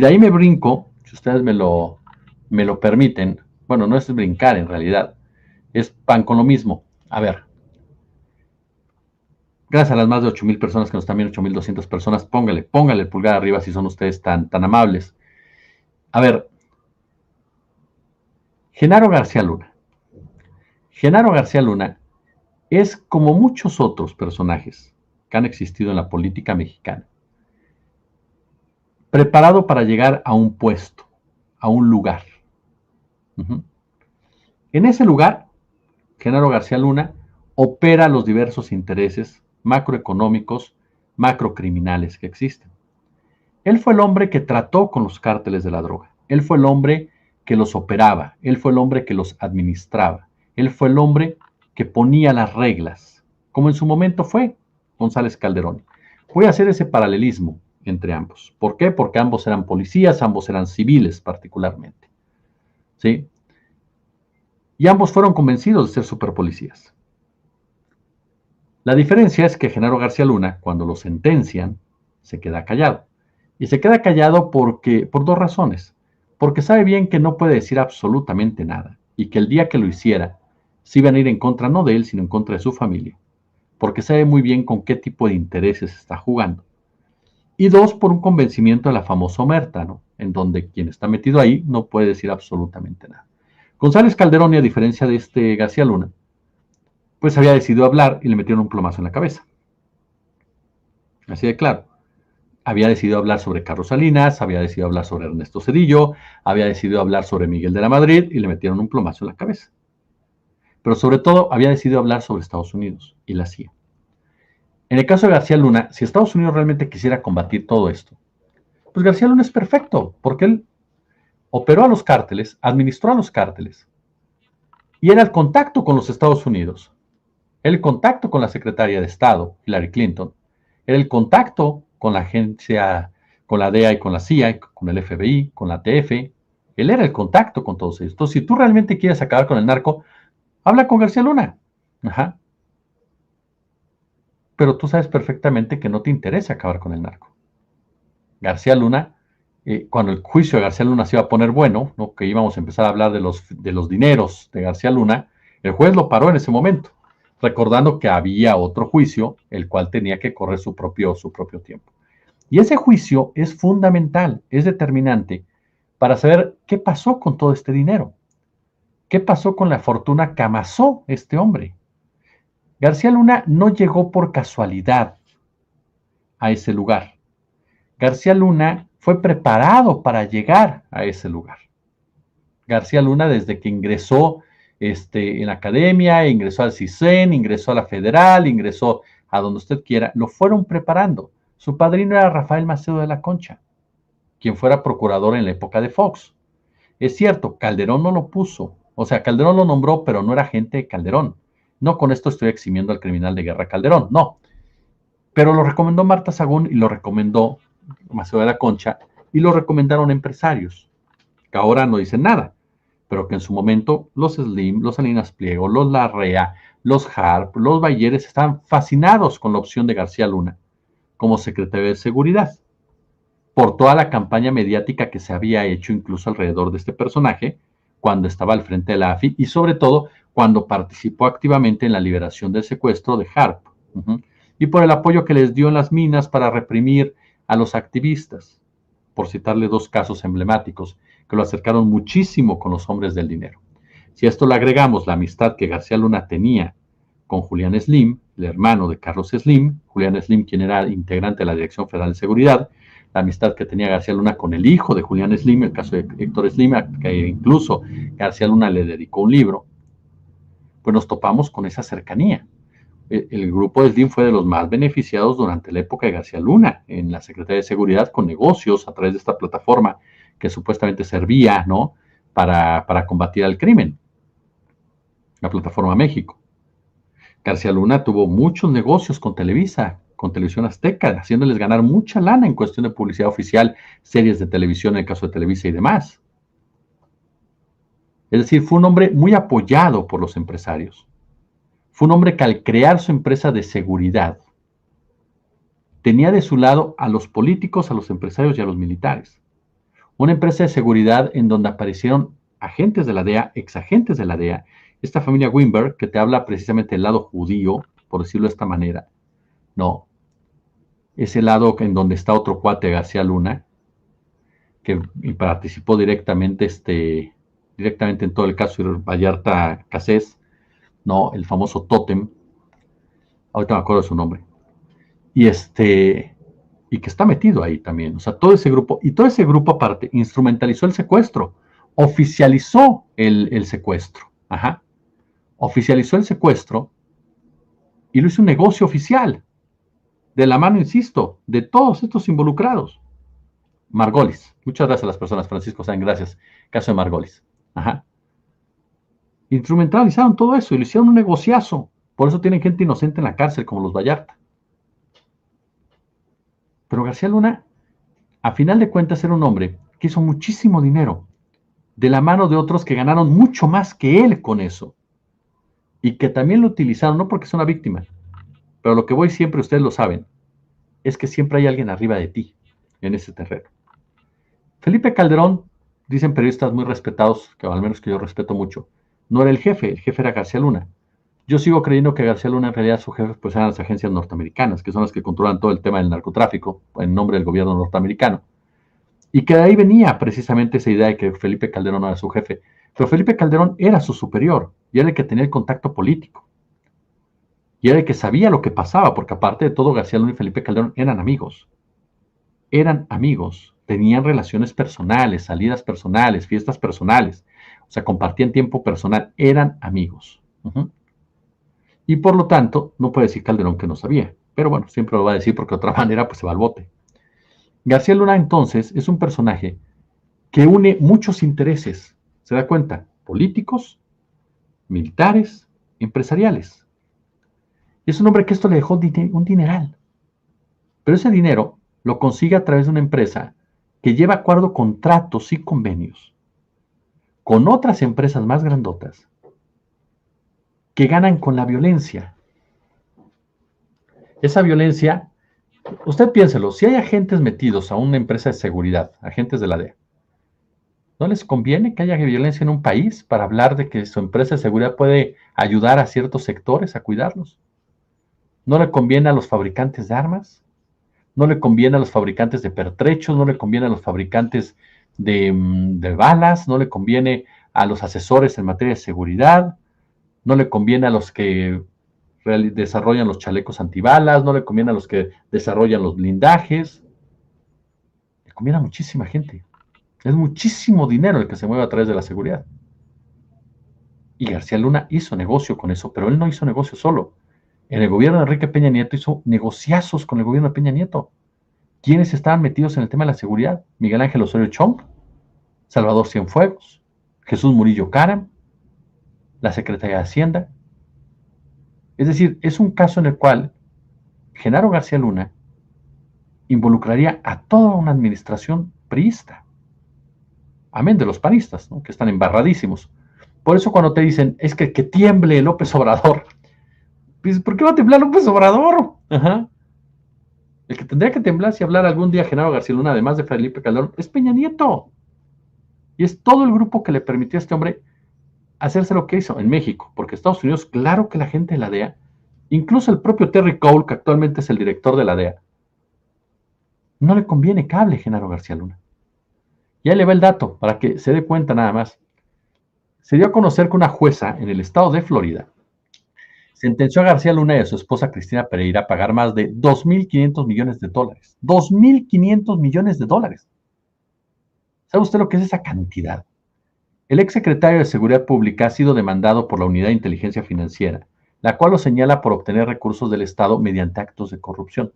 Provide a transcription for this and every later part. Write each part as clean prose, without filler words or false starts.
de ahí me brinco, si ustedes me lo permiten, bueno, no es brincar en realidad, es pan con lo mismo. A ver, gracias a las más de 8,000 personas que nos están viendo, 8,200 personas, póngale el pulgar arriba si son ustedes tan amables. A ver, Genaro García Luna. Genaro García Luna es como muchos otros personajes que han existido en la política mexicana, preparado para llegar a un puesto, a un lugar. Uh-huh. En ese lugar, Genaro García Luna opera los diversos intereses macroeconómicos, macrocriminales que existen. Él fue el hombre que trató con los cárteles de la droga. Él fue el hombre que los operaba. Él fue el hombre que los administraba. Él fue el hombre que ponía las reglas, como en su momento fue González Calderón. Voy a hacer ese paralelismo entre ambos. ¿Por qué? Porque ambos eran policías, ambos eran civiles particularmente. ¿Sí? Y ambos fueron convencidos de ser superpolicías. La diferencia es que Genaro García Luna, cuando lo sentencian, se queda callado. Y se queda callado por dos razones. Porque sabe bien que no puede decir absolutamente nada. Y que el día que lo hiciera, se iban a ir en contra no de él, sino en contra de su familia. Porque sabe muy bien con qué tipo de intereses está jugando. Y dos, por un convencimiento de la famosa omerta, ¿no? En donde quien está metido ahí no puede decir absolutamente nada. González Calderón, y a diferencia de este García Luna, pues había decidido hablar y le metieron un plomazo en la cabeza. Así de claro. Había decidido hablar sobre Carlos Salinas, había decidido hablar sobre Ernesto Zedillo, había decidido hablar sobre Miguel de la Madrid y le metieron un plomazo en la cabeza. Pero sobre todo había decidido hablar sobre Estados Unidos y la CIA. En el caso de García Luna, si Estados Unidos realmente quisiera combatir todo esto, pues García Luna es perfecto, porque él operó a los cárteles, administró a los cárteles, y era el contacto con los Estados Unidos, era el contacto con la secretaria de Estado, Hillary Clinton, era el contacto con la agencia, con la DEA y con la CIA, con el FBI, con la TF. Él era el contacto con todos ellos. Entonces, si tú realmente quieres acabar con el narco, habla con García Luna. Ajá. Pero tú sabes perfectamente que no te interesa acabar con el narco. García Luna, cuando el juicio de García Luna se iba a poner bueno, ¿no? Que íbamos a empezar a hablar de los dineros de García Luna, el juez lo paró en ese momento, recordando que había otro juicio, el cual tenía que correr su propio tiempo. Y ese juicio es fundamental, es determinante para saber qué pasó con todo este dinero, qué pasó con la fortuna que amasó este hombre. García Luna no llegó por casualidad a ese lugar. García Luna fue preparado para llegar a ese lugar. García Luna, desde que ingresó en la academia, ingresó al CISEN, ingresó a la Federal, ingresó a donde usted quiera, lo fueron preparando. Su padrino era Rafael Macedo de la Concha, quien fuera procurador en la época de Fox. Es cierto, Calderón no lo puso, o sea, Calderón lo nombró, pero no era gente de Calderón. No con esto estoy eximiendo al criminal de guerra Calderón, no. Pero lo recomendó Marta Sagún y lo recomendó Macedo de la Concha y lo recomendaron empresarios, que ahora no dicen nada, pero que en su momento los Slim, los Salinas Pliego, los Larrea, los Harp, los Bayeres estaban fascinados con la opción de García Luna como secretario de Seguridad, por toda la campaña mediática que se había hecho incluso alrededor de este personaje cuando estaba al frente de la AFI y sobre todo cuando participó activamente en la liberación del secuestro de Harp. Y por el apoyo que les dio en las minas para reprimir a los activistas, por citarle dos casos emblemáticos que lo acercaron muchísimo con los hombres del dinero. Si a esto le agregamos la amistad que García Luna tenía con Julián Slim, el hermano de Carlos Slim, Julián Slim, quien era integrante de la Dirección Federal de Seguridad, la amistad que tenía García Luna con el hijo de Julián Slim, el caso de Héctor Slim, que incluso García Luna le dedicó un libro, pues nos topamos con esa cercanía. El grupo de Slim fue de los más beneficiados durante la época de García Luna en la Secretaría de Seguridad con negocios a través de esta plataforma que supuestamente servía, ¿no?, para combatir al crimen, la plataforma México. García Luna tuvo muchos negocios con Televisa, con Televisión Azteca, haciéndoles ganar mucha lana en cuestión de publicidad oficial, series de televisión en el caso de Televisa y demás. Es decir, fue un hombre muy apoyado por los empresarios. Fue un hombre que al crear su empresa de seguridad tenía de su lado a los políticos, a los empresarios y a los militares. Una empresa de seguridad en donde aparecieron agentes de la DEA, exagentes de la DEA, esta familia Weinberg, que te habla precisamente del lado judío, por decirlo de esta manera. No, ese lado en donde está otro cuate, García Luna, que participó directamente, directamente en todo el caso de Vallarta Cassés, no, el famoso Tótem, ahorita me acuerdo de su nombre, y y que está metido ahí también, o sea, todo ese grupo, y todo ese grupo aparte, instrumentalizó el secuestro, oficializó el secuestro, ajá, oficializó el secuestro y lo hizo un negocio oficial, de la mano, insisto, de todos estos involucrados. Margolis, muchas gracias a las personas, Francisco Sáenz, gracias, caso de Margolis, ajá. Instrumentalizaron todo eso y lo hicieron un negociazo, por eso tienen gente inocente en la cárcel, como los Vallarta. Pero García Luna, a final de cuentas, era un hombre que hizo muchísimo dinero de la mano de otros que ganaron mucho más que él con eso y que también lo utilizaron, no porque es una víctima, pero lo que voy siempre, ustedes lo saben, es que siempre hay alguien arriba de ti en ese terreno. Felipe Calderón, dicen periodistas muy respetados, que al menos que yo respeto mucho, no era el jefe era García Luna. Yo sigo creyendo que García Luna en realidad su jefe pues eran las agencias norteamericanas, que son las que controlan todo el tema del narcotráfico en nombre del gobierno norteamericano. Y que de ahí venía precisamente esa idea de que Felipe Calderón no era su jefe. Pero Felipe Calderón era su superior y era el que tenía el contacto político. Y era el que sabía lo que pasaba, porque aparte de todo, García Luna y Felipe Calderón eran amigos. Eran amigos, tenían relaciones personales, salidas personales, fiestas personales. O sea, compartían tiempo personal, eran amigos. Y por lo tanto, no puede decir Calderón que no sabía. Pero bueno, siempre lo va a decir porque de otra manera pues se va al bote. García Luna entonces es un personaje que une muchos intereses, ¿se da cuenta? Políticos, militares, empresariales. Es un hombre que esto le dejó un dineral. Pero ese dinero lo consigue a través de una empresa que lleva a acuerdo contratos y convenios con otras empresas más grandotas que ganan con la violencia. Esa violencia, usted piénselo, si hay agentes metidos a una empresa de seguridad, agentes de la DEA, ¿no les conviene que haya violencia en un país para hablar de que su empresa de seguridad puede ayudar a ciertos sectores a cuidarlos? ¿No le conviene a los fabricantes de armas? ¿No le conviene a los fabricantes de pertrechos? ¿No le conviene a los fabricantes de balas? ¿No le conviene a los asesores en materia de seguridad? ¿No le conviene a los que desarrollan los chalecos antibalas? ¿No le conviene a los que desarrollan los blindajes? Le conviene a muchísima gente. Es muchísimo dinero el que se mueve a través de la seguridad. Y García Luna hizo negocio con eso, pero él no hizo negocio solo. En el gobierno de Enrique Peña Nieto hizo negociazos con el gobierno de Peña Nieto. ¿Quiénes estaban metidos en el tema de la seguridad? Miguel Ángel Osorio Chong, Salvador Cienfuegos, Jesús Murillo Caram, la Secretaría de Hacienda. Es decir, es un caso en el cual Genaro García Luna involucraría a toda una administración priista. Amén de los panistas, ¿no? Que están embarradísimos. Por eso cuando te dicen, es que tiemble López Obrador, dices, ¿por qué va a temblar López Obrador? Ajá. El que tendría que temblar si hablara algún día Genaro García Luna, además de Felipe Calderón, es Peña Nieto. Y es todo el grupo que le permitió a este hombre hacerse lo que hizo en México, porque Estados Unidos, claro que la gente de la DEA, incluso el propio Terry Cole, que actualmente es el director de la DEA, no le conviene que hable Genaro García Luna. Ya le va el dato, para que se dé cuenta nada más. Se dio a conocer que una jueza en el estado de Florida sentenció a García Luna y a su esposa Cristina Pereira a pagar más de 2.500 millones de dólares. 2.500 millones de dólares. ¿Sabe usted lo que es esa cantidad? El exsecretario de Seguridad Pública ha sido demandado por la Unidad de Inteligencia Financiera, la cual lo señala por obtener recursos del Estado mediante actos de corrupción.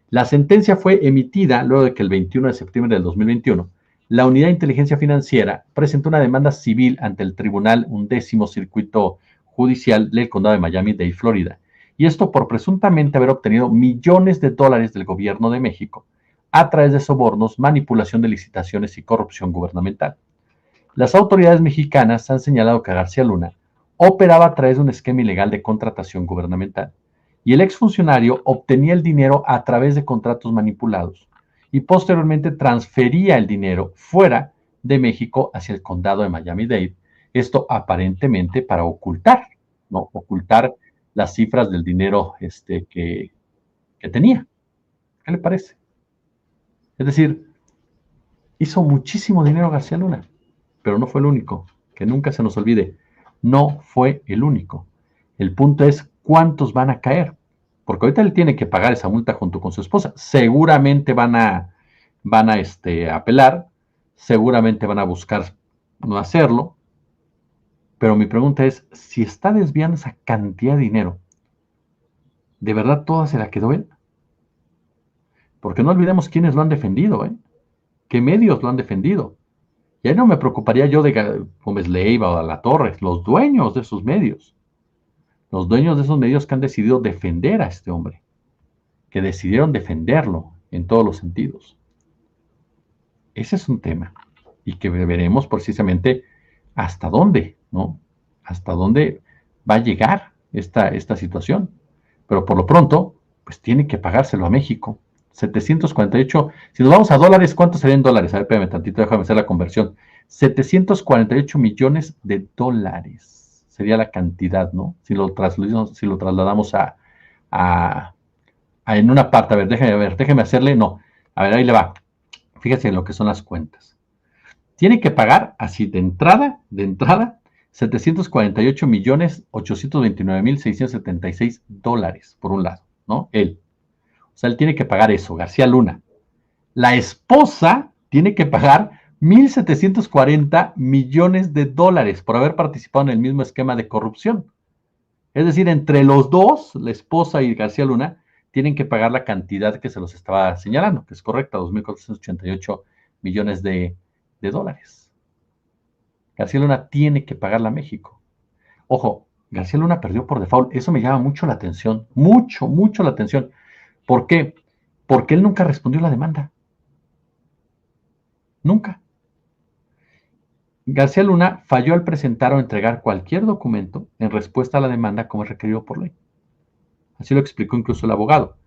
La sentencia fue emitida luego de que el 21 de septiembre del 2021 la Unidad de Inteligencia Financiera presentó una demanda civil ante el Tribunal 11º Circuito Judicial del Condado de Miami-Dade, Florida, y esto por presuntamente haber obtenido millones de dólares del gobierno de México a través de sobornos, manipulación de licitaciones y corrupción gubernamental. Las autoridades mexicanas han señalado que García Luna operaba a través de un esquema ilegal de contratación gubernamental, y el exfuncionario obtenía el dinero a través de contratos manipulados y posteriormente transfería el dinero fuera de México hacia el condado de Miami-Dade. Esto aparentemente para ocultar, ¿no? Ocultar las cifras del dinero que tenía. ¿Qué le parece? Es decir, hizo muchísimo dinero García Luna, pero no fue el único. Que nunca se nos olvide, no fue el único. El punto es cuántos van a caer, porque ahorita él tiene que pagar esa multa junto con su esposa. Seguramente van a apelar, seguramente van a buscar no hacerlo, pero mi pregunta es, si está desviando esa cantidad de dinero, ¿de verdad toda se la quedó él? Porque no olvidemos quiénes lo han defendido, ¿eh? ¿Qué medios lo han defendido? Y ahí no me preocuparía yo de Gómez Leiva o de La Torre, los dueños de esos medios. Los dueños de esos medios que han decidido defender a este hombre, que decidieron defenderlo en todos los sentidos. Ese es un tema y que veremos precisamente hasta dónde, ¿no? Hasta dónde va a llegar esta situación. Pero por lo pronto, pues tiene que pagárselo a México. 748, si nos vamos a dólares, ¿cuánto serían dólares? A ver, espérame tantito, déjame hacer la conversión. 748 millones de dólares sería la cantidad, ¿no? Si lo trasladamos en una parte, a ver, déjeme hacerle, no. A ver, ahí le va. Fíjese en lo que son las cuentas. Tiene que pagar así de entrada, 748 millones 829 mil 676 dólares, por un lado, ¿no? Él. O sea, él tiene que pagar eso, García Luna. La esposa tiene que pagar 1.740 millones de dólares por haber participado en el mismo esquema de corrupción. Es decir, entre los dos, la esposa y García Luna, tienen que pagar la cantidad que se los estaba señalando, que es correcta, 2.488 millones de dólares. García Luna tiene que pagarla a México. Ojo, García Luna perdió por default. Eso me llama mucho la atención. Mucho, mucho la atención. ¿Por qué? Porque él nunca respondió a la demanda. Nunca. García Luna falló al presentar o entregar cualquier documento en respuesta a la demanda como es requerido por ley. Así lo explicó incluso el abogado.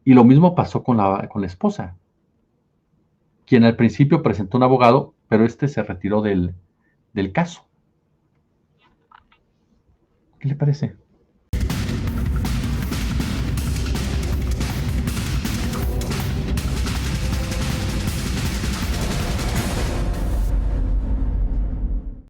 Y lo mismo pasó con la esposa, quien al principio presentó un abogado, pero este se retiró del caso. ¿Qué le parece?